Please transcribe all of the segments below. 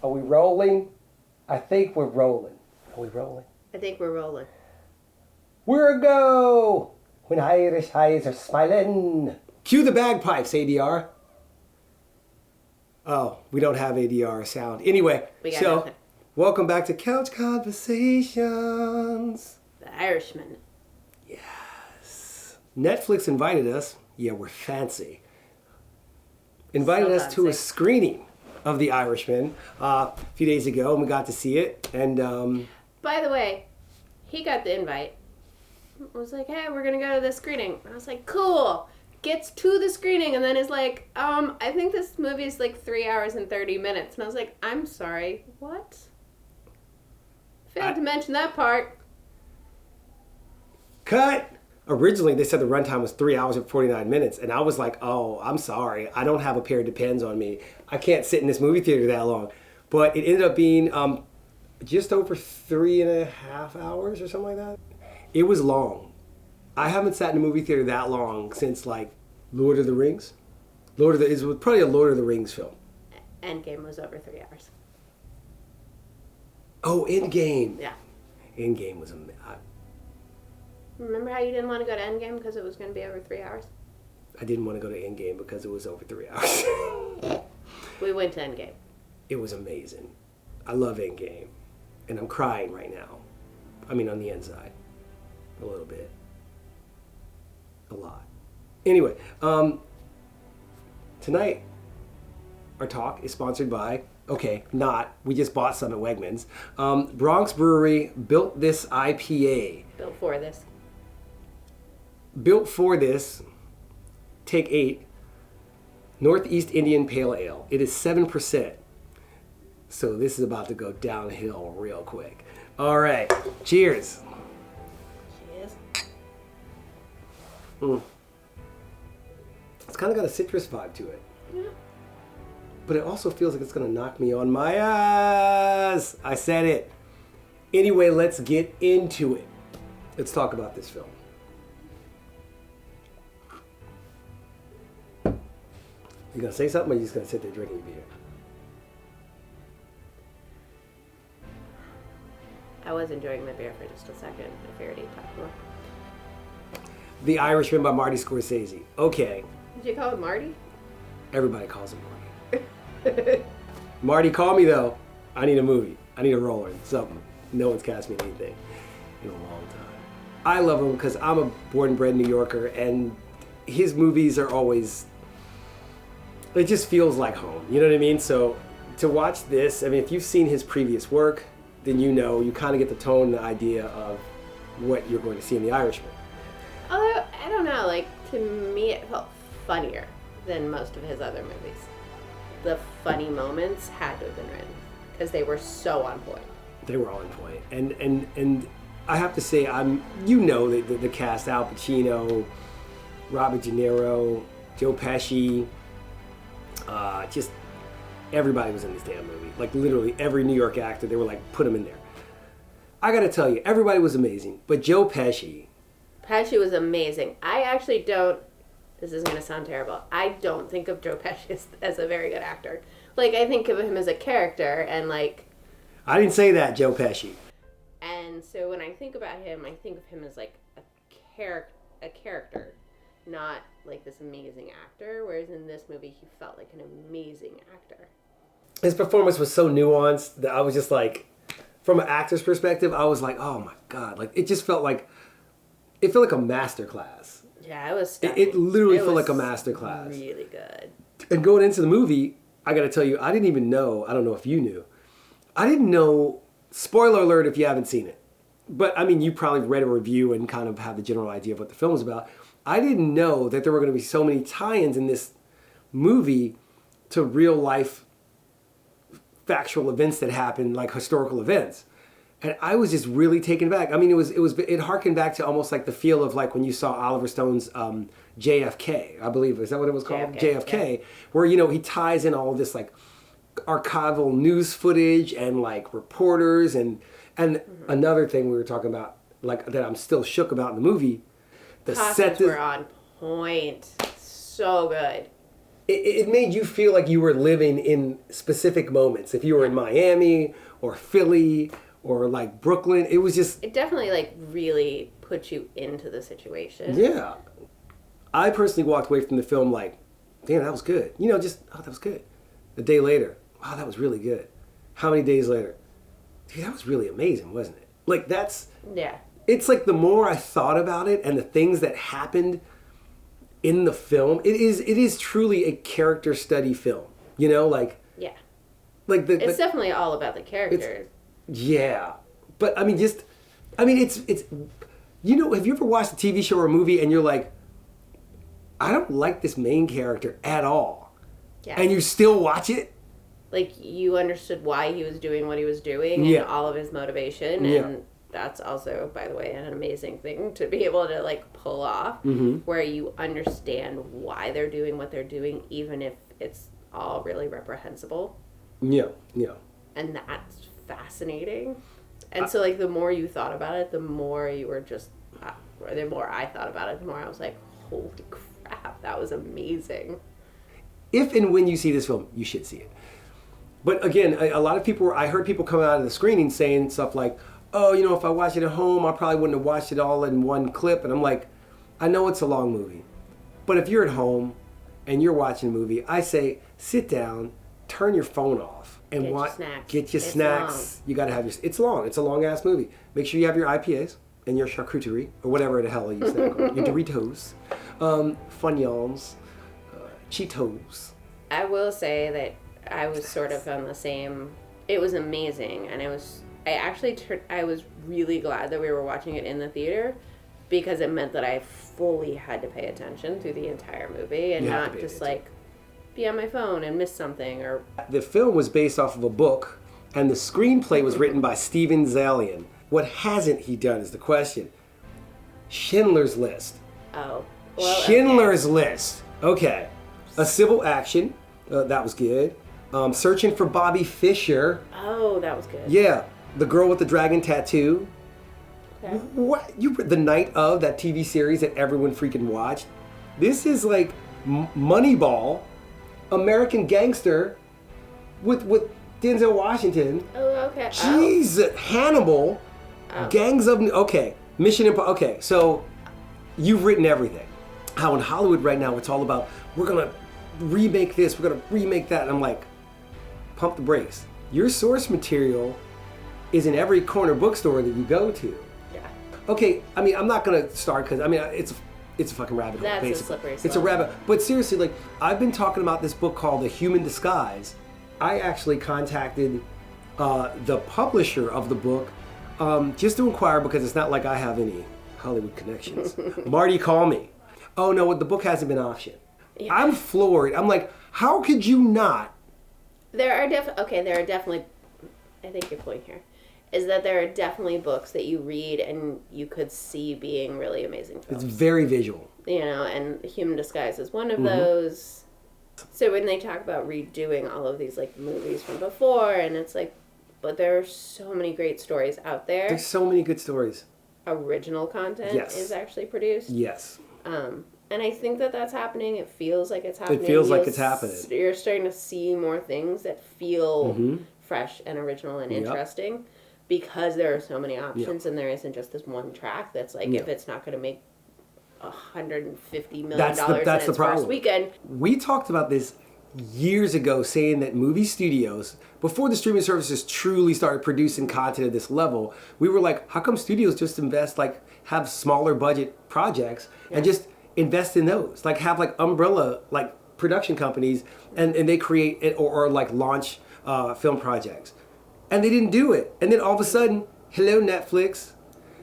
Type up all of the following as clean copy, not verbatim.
Are we rolling? I think we're rolling. Are we rolling? I think we're rolling. We're a go! When Irish eyes are smiling. Cue the bagpipes, ADR. Oh, we don't have ADR sound. Anyway, so nothing. Welcome back to Couch Conversations. The Irishmen. Yes. Netflix invited us. Yeah, we're fancy. Invited us to a screening of The Irishmen a few days ago, and we got to see it. And by the way, he got the invite. I was like, hey, we're gonna go to this screening. And I was like, cool. Gets to the screening and then is like, I think this movie is like 3 hours and 30 minutes. And I was like, I'm sorry, what? Failed to mention that part. Cut! Originally, they said the runtime was 3 hours and 49 minutes, and I was like, oh, I'm sorry. I don't have a pair of Depends on me. I can't sit in this movie theater that long. But it ended up being just over 3.5 hours or something like that. It was long. I haven't sat in a movie theater that long since, like, Lord of the Rings. It was probably a Lord of the Rings film. Endgame was over 3 hours. Oh, Endgame. Yeah. Endgame was amazing. Remember how you didn't want to go to Endgame because it was going to be over 3 hours? I didn't want to go to Endgame because it was over 3 hours. We went to Endgame. It was amazing. I love Endgame. And I'm crying right now. I mean, on the inside. A little bit. A lot. Anyway, tonight, our talk is sponsored by, we just bought some at Wegmans. Bronx Brewery built this IPA. Built for this, take 8, Northeast Indian Pale Ale. It is 7%. So this is about to go downhill real quick. All right, cheers. Cheers. It's kind of got a citrus vibe to it. Yeah. But it also feels like it's going to knock me on my ass. I said it. Anyway, let's get into it. Let's talk about this film. You gonna say something, or you just gonna sit there drinking your beer? I was enjoying my beer for just a second. I figured he'd talk more. The Irishman by Marty Scorsese. Okay. Did you call him Marty? Everybody calls him Marty. Marty, call me though. I need a movie. I need a roller. Something. No one's cast me in anything in a long time. I love him because I'm a born and bred New Yorker, and his movies are always... It just feels like home. You know what I mean? So to watch this, I mean, if you've seen his previous work, then you kind of get the tone and the idea of what you're going to see in The Irishman. Although, I don't know, like, to me it felt funnier than most of his other movies. The funny moments had to have been written because they were so on point. They were on point. And I have to say, the cast, Al Pacino, Robert De Niro, Joe Pesci, just everybody was in this damn movie. Like literally every New York actor, they were like, put him in there. I gotta tell you, everybody was amazing, but Joe Pesci. Pesci was amazing. I actually don't, this is gonna sound terrible, I don't think of Joe Pesci as a very good actor. Like, I think of him as a character, and like... I didn't say that, Joe Pesci. And so when I think about him, I think of him as like a character, not like this amazing actor, whereas in this movie he felt like an amazing actor. His performance was so nuanced that I was just like, from an actor's perspective, I was like, oh my God. Like, it just felt like a masterclass. Yeah, it was stunning. It literally felt like a masterclass. Really good. And going into the movie, I gotta tell you, I didn't even know, I don't know if you knew, I didn't know, spoiler alert if you haven't seen it, but I mean, you probably read a review and kind of have the general idea of what the film is about. I didn't know that there were going to be so many tie-ins in this movie to real life factual events that happened, like historical events. And I was just really taken aback. I mean, it harkened back to almost like the feel of like when you saw Oliver Stone's JFK, I believe. Is that what it was called? JFK, yeah. Where, he ties in all this like archival news footage and like reporters and another thing we were talking about, like that I'm still shook about in the movie. The costumes were on point. So good. it made you feel like you were living in specific moments. If you were in Miami or Philly or like Brooklyn, it was just... It definitely like really put you into the situation. Yeah. I personally walked away from the film like, damn, that was good. You know, just, oh, that was good. A day later, wow, that was really good. How many days later? Dude, that was really amazing, wasn't it? Like, that's... Yeah. It's like the more I thought about it and the things that happened in the film, it is truly a character study film. You know, like... Yeah. Like it's definitely all about the characters. Yeah. But, I mean, it's... You know, have you ever watched a TV show or a movie and you're like, I don't like this main character at all. Yeah. And you still watch it? Like, you understood why he was doing what he was doing and all of his motivation. And that's also, by the way, an amazing thing to be able to, like, pull off. Mm-hmm. Where you understand why they're doing what they're doing, even if it's all really reprehensible. Yeah, yeah. And that's fascinating. And so, like, the more you thought about it, the more you were just... or the more I thought about it, the more I was like, holy crap, that was amazing. If and when you see this film, you should see it. But again, a lot of people, I heard people come out of the screening saying stuff like, oh, you know, if I watched it at home, I probably wouldn't have watched it all in one clip. And I'm like, I know it's a long movie. But if you're at home and you're watching a movie, I say, sit down, turn your phone off, and get your snacks. Long. You got to have your... It's long. It's a long-ass movie. Make sure you have your IPAs and your charcuterie, or whatever the hell you say. Your Doritos, Funyuns, Cheetos. I will say that I was sort of on the same... It was amazing, and I was really glad that we were watching it in the theater, because it meant that I fully had to pay attention through the entire movie, and not just like be on my phone and miss something. Or the film was based off of a book, and the screenplay was written by Steven Zaillian. What hasn't he done is the question. Schindler's List. Oh. Well, Schindler's List. Okay. A Civil Action. That was good. Searching for Bobby Fischer. Oh, that was good. Yeah. The Girl with the Dragon Tattoo. Okay. What? The Night Of, that TV series that everyone freaking watched. This is like Moneyball, American Gangster with Denzel Washington. Oh, okay. Jeez, Hannibal. Gangs of... Okay. Mission Impossible. Okay, so you've written everything. How in Hollywood right now it's all about, we're going to remake this, we're going to remake that. And I'm like, pump the brakes. Your source material is in every corner bookstore that you go to. Yeah. Okay, I mean, I'm not going to start because, I mean, it's a fucking rabbit hole, That's basically. A slippery slope. It's a rabbit. But seriously, like, I've been talking about this book called The Human Disguise. I actually contacted the publisher of the book just to inquire, because it's not like I have any Hollywood connections. Marty, call me. Oh, no, the book hasn't been optioned. Yeah. I'm floored. I'm like, how could you not? There are definitely, I think your point here is that there are definitely books that you read and you could see being really amazing films. It's very visual. You know, and Human Disguise is one of those. So when they talk about redoing all of these, like, movies from before, and it's like, but there are so many great stories out there. There's so many good stories. Original content is actually produced. Yes. And I think that that's happening. It feels like it's happening. It feels like it's happening. You're starting to see more things that feel fresh and original and interesting, because there are so many options, and there isn't just this one track that's like, if it's not going to make $150 million in its first weekend. We talked about this years ago, saying that movie studios, before the streaming services truly started producing content at this level, we were like, how come studios just invest, like, have smaller budget projects and just invest in those? Like, have, like, umbrella, like, production companies, and they create it, or like, launch film projects. And they didn't do it. And then all of a sudden, hello, Netflix.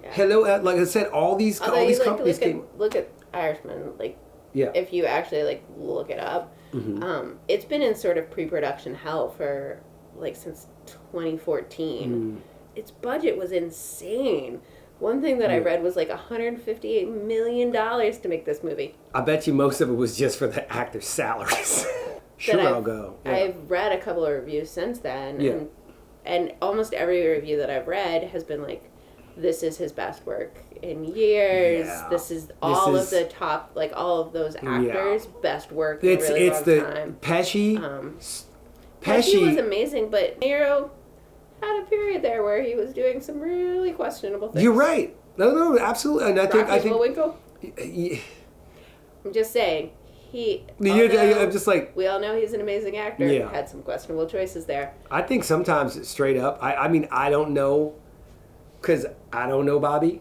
Yeah. Hello, like I said, all these companies came. Look at Irishmen, like, if you actually, like, look it up, it's been in sort of pre-production hell for, like, since 2014. Its budget was insane. One thing that I read was like $158 million to make this movie. I bet you most of it was just for the actors' salaries. I'll go. Yeah. I've read a couple of reviews since then, and almost every review that I've read has been like, this is his best work in years. Yeah. This is all of the top, like all of those actors' best work in a It's really it's long the time. Pesci Was amazing, but Nero had a period there where he was doing some really questionable things. You're right. No, absolutely. And I think Bullwinkle? yeah. I'm just saying, I'm just like, we all know he's an amazing actor. Yeah. Had some questionable choices there. I think sometimes straight up, I mean, I don't know, because I don't know Bobby,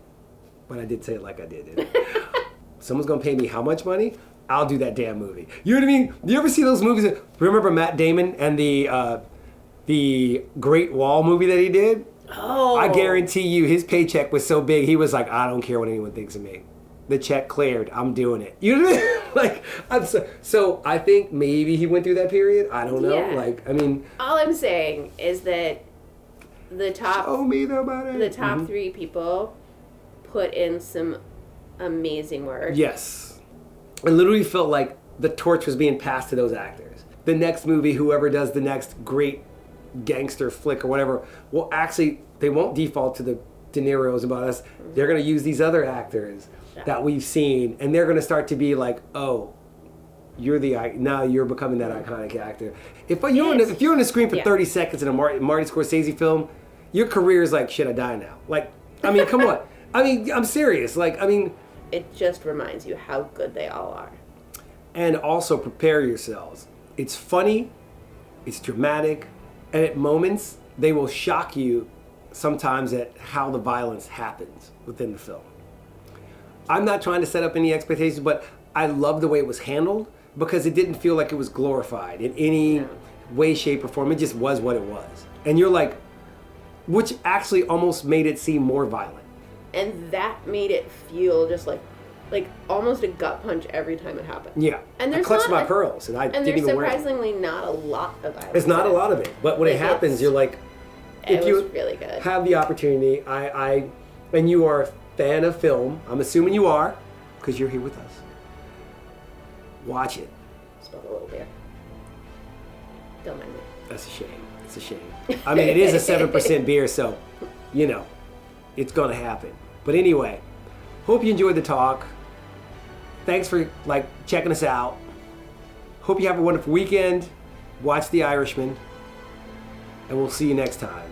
but I did say it like I did. Didn't I? Someone's going to pay me how much money? I'll do that damn movie. You know what I mean? Do you ever see those movies? Remember Matt Damon and the Great Wall movie that he did? Oh. I guarantee you his paycheck was so big, he was like, I don't care what anyone thinks of me. The check cleared. I'm doing it. You know what I mean? Like, so I think maybe he went through that period. I don't know. Yeah. Like, I mean, all I'm saying is that the top show me the money. the top three people put in some amazing work. Yes. It literally felt like the torch was being passed to those actors. The next movie, whoever does the next great gangster flick or whatever, will actually, they won't default to the De Niro's about us. They're going to use these other actors that we've seen, and they're going to start to be like, oh, now you're becoming that iconic actor. If you're on the screen for 30 seconds in a Marty Scorsese film, your career is like, shit, I die now. Like, I mean, come on. I mean, I'm serious. Like, I mean, it just reminds you how good they all are. And also prepare yourselves. It's funny, it's dramatic, and at moments they will shock you sometimes at how the violence happens within the film. I'm not trying to set up any expectations, but I love the way it was handled because it didn't feel like it was glorified in any way, shape, or form. It just was what it was. And you're like, which actually almost made it seem more violent. And that made it feel just like almost a gut punch every time it happened. Yeah. And I clutched my pearls and I didn't even wear it. And there's surprisingly not a lot of violence. There's not a lot of it. But when it happens, you're like, if you really good. Have the opportunity, and you are a fan of film, I'm assuming you are, because you're here with us. Watch it. Spilled a little beer. Don't mind me. That's a shame. It's a shame. I mean, it is a 7% beer, so, you know, it's going to happen. But anyway, hope you enjoyed the talk. Thanks for, checking us out. Hope you have a wonderful weekend. Watch The Irishmen. And we'll see you next time.